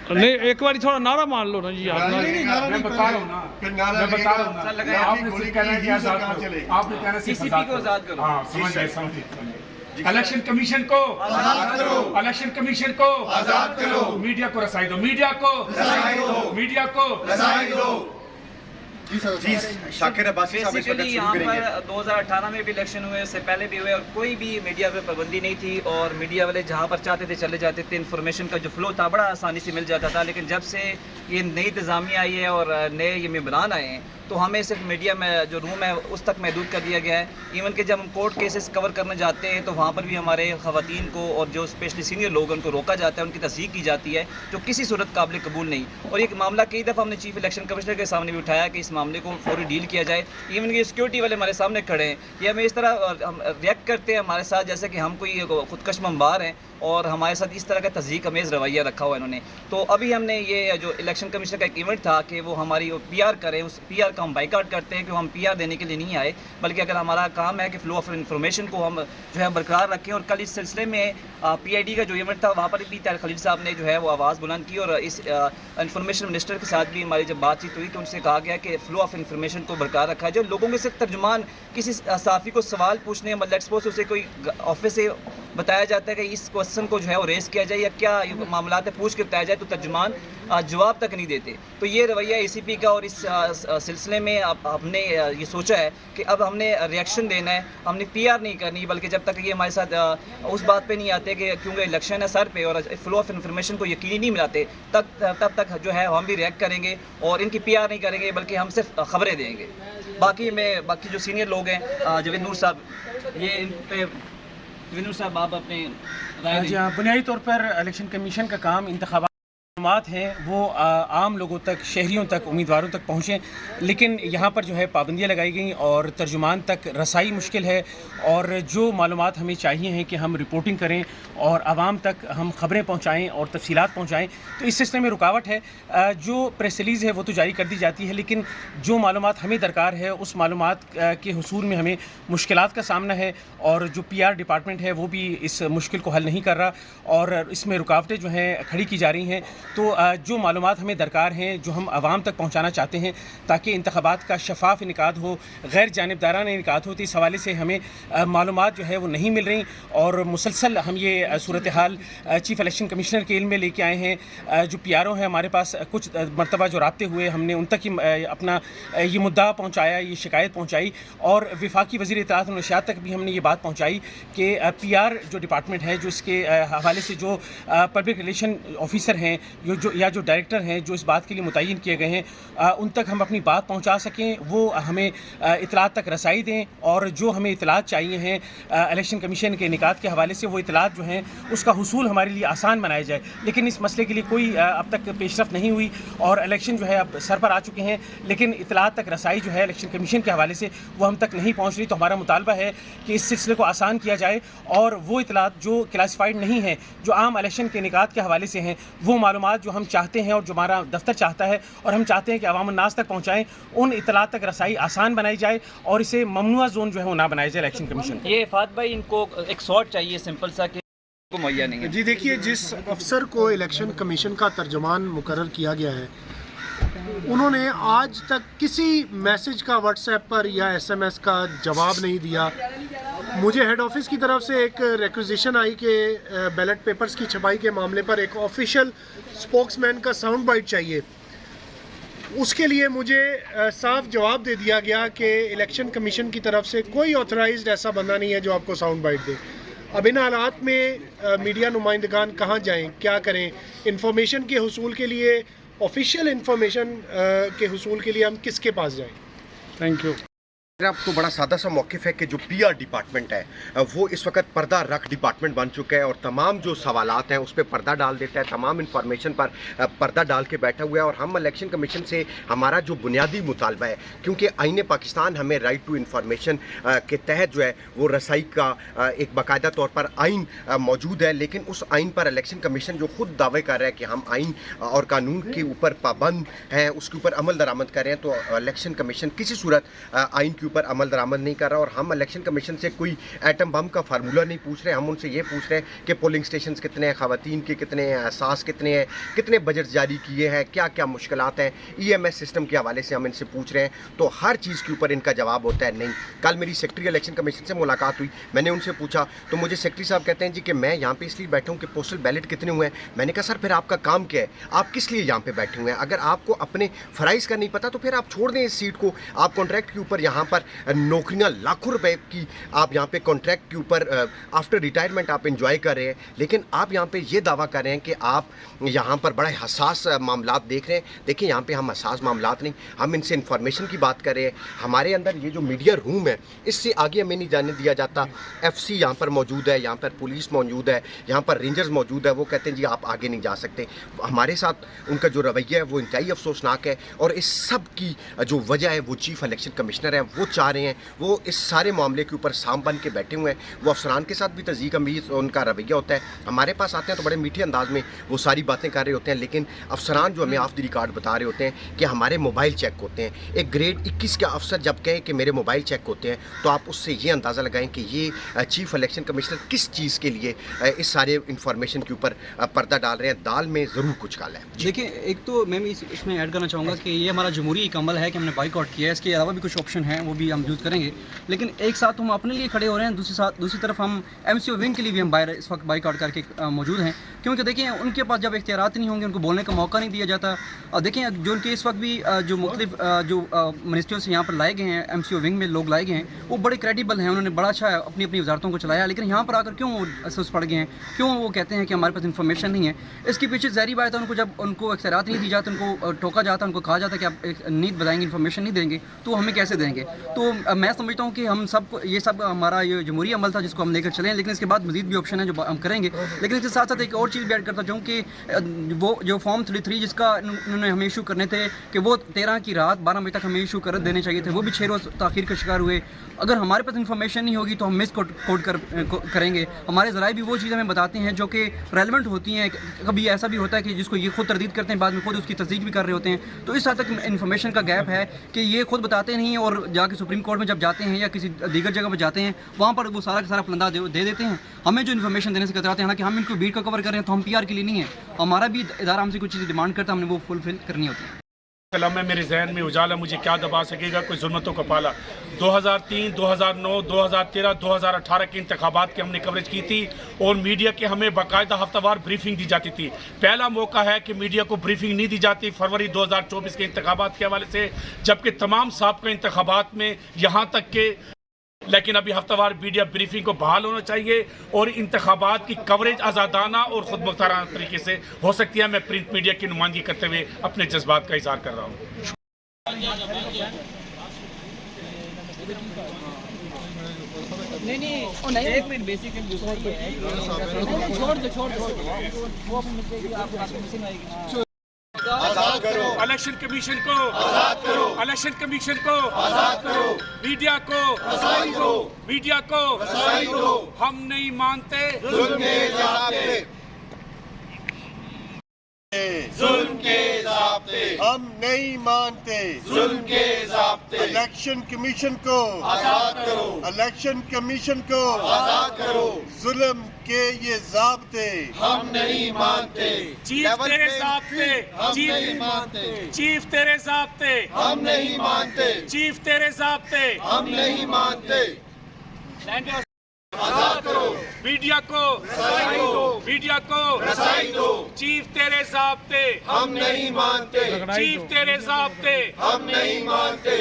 नहीं, एक बार थोड़ा नारा मान लो ना जी आप। मैं बता रहा हूँ ना, मैं बता रहा हूँ ना, आपने सिर्फ कहना है कि आजाद करो, आपने कहना है सिर्फ आजाद करो। हाँ, समझ गए। इलेक्शन कमीशन को आजाद करो, इलेक्शन कमीशन को आजाद करो, मीडिया को रसाई दो, मीडिया को रसाई दो, मीडिया को रसाई दो। जी शाकिर अब्बासी साहब इस वक्त बेसिकली यहाँ पर 2018 में भी इलेक्शन हुए, इससे पहले भी हुए, और कोई भी मीडिया पे पाबंदी नहीं थी और मीडिया वाले जहाँ पर चाहते थे चले जाते थे। इन्फॉर्मेशन का जो फ्लो था बड़ा आसानी से मिल जाता था। लेकिन जब से ये नई इंतज़ामिया आई है और नए ये मेम्बरान आए हैं तो हमें सिर्फ मीडिया में जो रूम है उस तक महदूद कर दिया गया है। इवन कि जब हम कोर्ट केसेस कवर करने जाते हैं तो वहाँ पर भी हमारे ख़वातीन को और जो स्पेशली सीनियर लोग उनको रोका जाता है, उनकी तस्दीक की जाती है, जो किसी सूरत काबिल कबूल नहीं। और ये मामला कई दफ़ा हमने चीफ इलेक्शन कमिश्नर के सामने भी उठाया कि इस मामले को फौरी डील किया जाए। इवन कि सिक्योरिटी वाले हमारे सामने खड़े हैं, ये हमें इस तरह रिएक्ट करते हैं हमारे साथ जैसे कि हम कोई खुदकश मम्बार हैं और हमारे साथ इस तरह का तस्दीक अमेज़ रवैया रखा हुआ है इन्होंने। तो अभी हमने ये जो इलेक्शन कमीशन का एक इवेंट था कि वो हमारी PR करें, उस PR का हम बाइकआउट करते हैं कि हम PR देने के लिए नहीं आए, बल्कि अगर हमारा काम है कि फ्लो ऑफ इंफॉर्मेशन को हम जो है बरकरार रखें। और कल इस सिलसिले में PID का जो इवेंट था वहाँ पर भी तारिक खलील साहब ने जो है वो आवाज़ बुलंद की और इस इंफॉर्मेशन मिनिस्टर के साथ भी हमारी जब बातचीत हुई तो उनसे कहा गया कि फ्लो ऑफ इंफॉर्मेशन को बरकरार रखा जाए। लोगों के सिर्फ तर्जुमान किसी सहाफ़ी को सवाल पूछने मतलब एक्सपोज उसे कोई ऑफिस से बताया जाता है कि इस क्वेश्चन को जो है वो रेस किया जाए या क्या मामला है पूछ के बताया जाए, तो तर्जुमान जवाब तक नहीं देते। तो ये रवैया ACP का, और इस सिलसिले में अब हमने ये सोचा है कि अब हमने रिएक्शन देना है, हमने PR नहीं करनी, बल्कि जब तक ये हमारे साथ उस बात पे नहीं आते कि क्योंकि इलेक्शन है सर पे और फ्लो ऑफ इंफॉर्मेशन को यकीनी नहीं मिलाते तब तक जो है हम भी रिएक्ट करेंगे और इनकी PR नहीं करेंगे, बल्कि हम सिर्फ खबरें देंगे। बाकी जो सीनियर लोग हैं जावेद नूर साहब, ये इन पे जावेद नूर साहब आप अपने राय दें। जी हाँ, बुनियादी तौर पर इलेक्शन कमीशन का काम इंतखाबात मालूमात हैं वो आम लोगों तक, शहरियों तक, उम्मीदवारों तक पहुँचें, लेकिन यहाँ पर जो है पाबंदियाँ लगाई गई और तर्जुमान तक रसाई मुश्किल है। और जो मालूमात हमें चाहिए हैं कि हम रिपोर्टिंग करें और आवाम तक हम ख़बरें पहुँचाएँ और तफसीलात पहुँचाएँ, तो इस सिलसिले में रुकावट है। जो प्रेस रिलीज़ है वो तो जारी कर दी जाती है, लेकिन जो मालूमात हमें दरकार है उस मालूमात के हुसूल में हमें मुश्किलात का सामना है और जो PR डिपार्टमेंट है वो भी इस मुश्किल को हल नहीं कर रहा और इसमें रुकावटें जो हैं खड़ी की जा रही हैं। तो जो मालूमात हमें दरकार हैं, जो हम आवाम तक पहुँचाना चाहते हैं ताकि इंतखाबात का शफाफ इनेकाद हो, गैर जानिबदाराना इनेकाद हो, तो इस हवाले से हमें मालूमात जो है वो नहीं मिल रही। और मुसलसल हम ये सूरत हाल चीफ़ इलेक्शन कमिश्नर के इल्म में लेके आए हैं। जो PRO हैं हमारे पास कुछ मरतबा जो राब्ते हुए, हमने उन तक ही अपना ये मुद्दा पहुँचाया, ये शिकायत पहुँचाई और वफाकी वज़ीर इत्तलात और नशियात तक भी हमने ये बात पहुँचाई कि PR जो डिपार्टमेंट है, जो इसके हवाले से जो पब्लिक रिलेशन ऑफिसर हैं जो डायरेक्टर हैं जो इस बात के लिए मुतय्यन किए गए हैं, उन तक हम अपनी बात पहुंचा सकें, वो हमें इत्तलात तक रसाई दें। और जो हमें इत्तलात चाहिए हैं इलेक्शन कमीशन के निकात के हवाले से, वो इत्तलात जो हैं उसका हुसूल हमारे लिए आसान बनाया जाए। लेकिन इस मसले के लिए कोई अब तक पेशरफ नहीं हुई और इलेक्शन जो है अब सर पर आ चुके हैं, लेकिन इत्तलात तक रसाई जो है इलेक्शन कमीशन के हवाले से वो हम तक नहीं पहुँच रही। तो हमारा मुतालबा है कि इस सिलसिले को आसान किया जाए और वो इत्तलात जो क्लासिफाइड नहीं है, जो आम इलेक्शन के निकात के हवाले से हैं, वो मालूमात जो हम चाहते हैं और जो हमारा दफ्तर चाहता है और हम चाहते हैं कि अवाम उन्नास तक पहुँचाएँ, उन इत्तलात तक रसाई आसान बनाई जाए और इसे ममनुआ जोन जो है वो ना बनाया जाए इलेक्शन कमीशन। ये फात भाई, इनको एक शॉट चाहिए सिंपल सा कि को मुहैया नहीं है। जी देखिए, जिस अफसर को इलेक्शन कमीशन का तर्जुमान मुकर्रर किया गया है, उन्होंने आज तक किसी मैसेज का व्हाट्सएप पर या SMS का जवाब नहीं दिया। मुझे हेड ऑफिस की तरफ से एक रिक्वेजिशन आई कि बैलेट पेपर्स की छपाई के मामले पर एक ऑफिशियल स्पोक्समैन का साउंड बाइट चाहिए। उसके लिए मुझे साफ जवाब दे दिया गया कि इलेक्शन कमीशन की तरफ से कोई ऑथराइज्ड ऐसा बंदा नहीं है जो आपको साउंड बाइट दे। अब इन हालात में मीडिया नुमाइंदगान कहाँ जाएं, क्या करें? इंफॉर्मेशन के हुसूल के लिए, ऑफिशियल इंफॉर्मेशन के हुसूल के लिए हम किसके पास जाएं? Thank you. आपको बड़ा सादा सा मौक़िफ़ है कि जो PR डिपार्टमेंट है वो इस वक्त पर्दा रख डिपार्टमेंट बन चुका है और तमाम जो सवालात हैं उस पर पर्दा डाल देता है, तमाम इंफॉर्मेशन पर पर्दा डाल के बैठा हुआ है। और हम इलेक्शन कमीशन से हमारा जो बुनियादी मुतालबा है, क्योंकि आईन पाकिस्तान हमें राइट टू इंफॉर्मेशन के तहत जो है वो रसाई का एक बाकायदा तौर पर आइन मौजूद है, लेकिन उस आइन पर इलेक्शन कमीशन जो खुद दावे कर रहा है कि हम आइन और कानून के ऊपर पाबंद हैं, उसके ऊपर अमल दरामद कर रहे हैं, तो इलेक्शन कमीशन किसी सूरत आइन के ऊपर अमल दरामद नहीं कर रहा। और हम इलेक्शन कमीशन से कोई एटम बम का फार्मूला नहीं पूछ रहे, हम उनसे ये पूछ रहे हैं कि पोलिंग स्टेशन कितने हैं, ख़वातीन के कितने हैं, एहसास कितने हैं, कितने बजट जारी किए हैं, क्या क्या मुश्किलात हैं, EMS सिस्टम के हवाले से हम इनसे पूछ रहे हैं। तो हर चीज़ के ऊपर इनका जवाब होता है नहीं। कल मेरी सेक्रेटरी इलेक्शन कमीशन से मुलाकात हुई, मैंने उनसे पूछा तो मुझे सेक्रेटरी साहब कहते हैं जी कि मैं यहाँ पे इसलिए बैठा हूँ कि पोस्टल बैलेट कितने हुए हैं। मैंने कहा सर फिर आपका काम क्या है, आप किस लिए यहाँ पे बैठे हुए हैं? अगर आपको अपने फ़राइज़ का नहीं पता तो फिर आप छोड़ दें इस सीट को। आप कॉन्ट्रैक्ट के ऊपर यहाँ पर नौकरियाँ लाखों रुपए की आप यहाँ पे कॉन्ट्रैक्ट के ऊपर आफ्टर रिटायरमेंट आप इंजॉय कर रहे हैं, लेकिन आप यहाँ पे ये दावा कर रहे हैं कि आप यहाँ पर बड़ा हसास मामलात देख रहे हैं। देखिए यहाँ पे हम हसास मामलात नहीं, हम इनसे इंफॉर्मेशन की बात कर रहे हैं। हमारे अंदर ये जो मीडिया रूम है इससे आगे हमें नहीं जाने दिया जाता। FC यहाँ पर मौजूद है, यहाँ पर पुलिस मौजूद है, यहाँ पर रेंजर्स मौजूद है, वो कहते हैं जी आप आगे नहीं जा सकते। हमारे साथ उनका जो रवैया है वो इंतहाई अफसोसनाक है। और इस सब की जो वजह है वो चीफ इलेक्शन कमिश्नर हैं, वो चाह रहे हैं, वो इस सारे मामले के ऊपर साम बन के बैठे हुए हैं। वो अफसरान के साथ भी तज़ीक अमीज़ उनका रवैया होता है। हमारे पास आते हैं तो बड़े मीठे अंदाज में वो सारी बातें कर रहे होते हैं, लेकिन अफसरान जो हमें ऑफ द रिकॉर्ड बता रहे होते हैं कि हमारे मोबाइल चेक होते हैं। एक ग्रेड 21 का अफसर जब कहे कि मेरे मोबाइल चेक होते हैं तो आप उससे ये अंदाज़ा लगाएं कि ये चीफ इलेक्शन कमिश्नर किस चीज़ के लिए इस सारे इंफॉर्मेशन के ऊपर पर्दा डाल रहे हैं। दाल में ज़रूर कुछ काला है। देखिए, एक तो मैं भी इसमें ऐड करना चाहूँगा कि ये हमारा जमहूरी एक अमल है कि हमने बाइकआउट किया है। इसके अलावा भी कुछ ऑप्शन हैं वो भी हम यूज़ करेंगे, लेकिन एक साथ हम अपने लिए खड़े हो रहे हैं, दूसरी तरफ हम MCO विंग के लिए भी हम बाहर इस वक्त बाइकआउट करके मौजूद हैं। क्योंकि देखिए उनके पास जब इख्तियारात नहीं होंगे, उनको बोलने का मौका नहीं दिया जाता। और देखें जो उनके इस वक्त भी जो मुख्तलिफ जो मिनिस्ट्रियों से यहाँ पर लाए गए हैं, MCO विंग में लोग लाए गए हैं, वो बड़े क्रेडिबल हैं, उन्होंने बड़ा अच्छा अपनी अपनी वजारतों को चलाया। लेकिन यहाँ पर आकर क्यों वो असुस पड़ गए हैं, क्यों वो कहते हैं कि हमारे पास इन्फॉर्मेशन नहीं है? इसके पीछे ज़ाहिर बात है, उनको जब उनको इख्तियारात नहीं दी जाती, उनको टोका जाता, उनको कहा जाता कि आप नीत बताएंगे, इन्फॉर्मेशन नहीं देंगे, तो हमें कैसे देंगे? तो मैं समझता हूँ कि हम सब ये सब हमारा ये जमहूरी अमल था जिसको हम लेकर चलें, लेकिन इसके बाद मज़ीद भी ऑप्शन है जो हम करेंगे। लेकिन इसके साथ साथ एक और चीज़ भी ऐड करता चाहूँ कि वो जो फॉर्म 33 जिसका उन्होंने हमें इशू करने थे कि वो 13 की रात 12 बजे तक हमें इशू कर देने चाहिए थे, वो भी 6 रोज़ ताख़ीर का शिकार हुए। अगर हमारे पास इन्फॉर्मेशन नहीं होगी तो हम मिस कोड करेंगे। हमारे ज़राए भी वो चीज़ हमें बताते हैं जो कि रेलेवेंट होती हैं। कभी ऐसा भी होता है कि जिसको ये खुद तरदीद करते हैं, बाद में खुद उसकी तस्दीक भी कर रहे होते हैं। तो इस हद तक इन्फॉर्मेशन का गैप है कि ये खुद बताते नहीं हैं और जाके सुप्रीम कोर्ट में जब जाते हैं या किसी दीगर जगह पर जाते हैं वहाँ पर वो सारा का सारा फलंदा दे देते हैं। हमें जो इन्फॉर्मेशन देने से कतराते हैं, हालांकि हम इनको बीट का कवर कर रहे हैं तो हम PR के लिए नहीं है, हमारा भी इदारा हमसे कुछ चीज़ें डिमांड करता है, हमने वो फुलफिल करनी होती है। कलम है मेरे जहन में उजाला, मुझे क्या दबा सकेगा कोई जुल्मतों का पाला। 2003, 2009, 2013, 2018 के इंतखाबात की हमने कवरेज की थी और मीडिया के हमें बाकायदा हफ्तावार ब्रीफिंग दी जाती थी। पहला मौका है कि मीडिया को ब्रीफिंग नहीं दी जाती फरवरी 2024 के इंतखाबात के हवाले से, जबकि तमाम साबका इंतखाबात में यहाँ तक के, लेकिन अभी हफ्तावार मीडिया ब्रीफिंग को बहाल होना चाहिए और इंतखाबात की कवरेज आज़ादाना और खुद मुख्ताराना तरीके से हो सकती है। मैं प्रिंट मीडिया की नुमाइंदगी करते हुए अपने जज्बात का इज़हार कर रहा हूँ। नहीं एक मिनट, बेसिकली दूसरा ये है, छोड़ दो वो आपको मिसिंग आएगी। आजाद करो इलेक्शन कमीशन को, आजाद करो इलेक्शन कमीशन को, आजाद करो मीडिया को, रसाई दो मीडिया को, रसाई दो। हम नहीं मानते जुल्म के ज़ाब्ते, जुल्म के ज़ाब्ते, हम नहीं मानते जुल्म के ज़ाब्ते। इलेक्शन कमीशन को आजाद करो, इलेक्शन कमीशन को आजाद करो। जुल्म के ये ज़ाब्ते हम नहीं मानते। चीफ तेरे ज़ाब्ते, चीफ नहीं मानते, चीफ तेरे ज़ाब्ते हम नहीं मानते, चीफ तेरे ज़ाब्ते हम नहीं मानते। आजाद करो मीडिया को, रसाई दो मीडिया को, रसाई दो। चीफ तेरे ज़ाब्ते हम नहीं मानते, चीफ तेरे ज़ाब्ते हम नहीं मानते।